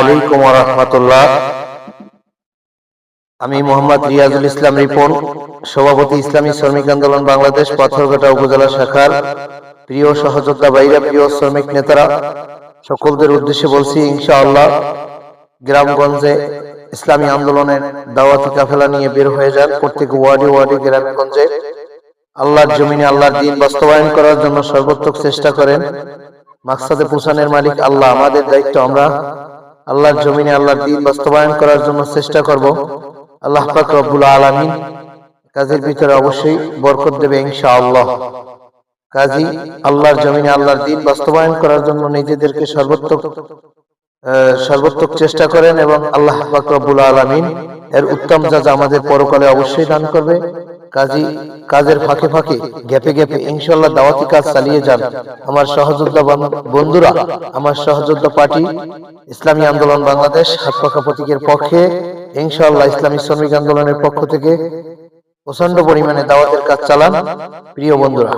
আলাইকুম ওয়া রাহমাতুল্লাহ। আমি মোহাম্মদ রিয়াজুল ইসলাম রিপন, সভাপতি ইসলামী শ্রমিক আন্দোলন বাংলাদেশ পাথরঘাটা উপজেলা শাখার। প্রিয় সহযোদ্ধা ভাইরা, প্রিয় শ্রমিক নেতারা, সকলদের উদ্দেশ্যে বলছি ইনশাআল্লাহ গ্রামগঞ্জে ইসলামী আন্দোলনের দাওয়াতি কাফেলা নিয়ে বের হয়ে যান। প্রত্যেক ওয়ার্ডে ওয়ার্ডে গ্রামে গঞ্জে আল্লাহর জমিনে আল্লাহর দ্বীন বাস্তবায়ন করার জন্য সর্বোত্তম চেষ্টা করেন। মাকসাদে পৌঁছানোর মালিক আল্লাহ, আমাদের দায়িত্ব আমরা আল্লাহর জমিনে আল্লাহর দ্বীন বাস্তবায়ন করার জন্য চেষ্টা করব। আল্লাহ পাক রব্বুল আলামিন কাজের ভিতরে অবশ্যই বরকত দেবে ইনশাআল্লাহ। কাজী আল্লাহর জমিনে আল্লাহর দ্বীন বাস্তবায়ন করার জন্য নিজেদেরকে সর্বোত্তম চেষ্টা করেন এবং আল্লাহ পাক রব্বুল আলামিন এর উত্তম যাজা আমাদের পরকালে অবশ্যই দান করবে। কাজী কাজের ফাঁকে ফাঁকে গ্যাপে গ্যাপে ইনশাআল্লাহ দাওয়াতি কাজ চালিয়ে যান। আমার সহযোদ্ধা বন্ধুরা, আমার সহযোদ্ধা পার্টি ইসলামী আন্দোলন বাংলাদেশ হাত পাখা প্রতীকের পক্ষে ইনশাআল্লাহ ইসলামী শ্রমিক আন্দোলনের পক্ষ থেকে প্রচন্ড পরিমাণে দাওয়াতের কাজ চালান। প্রিয় বন্ধুরা,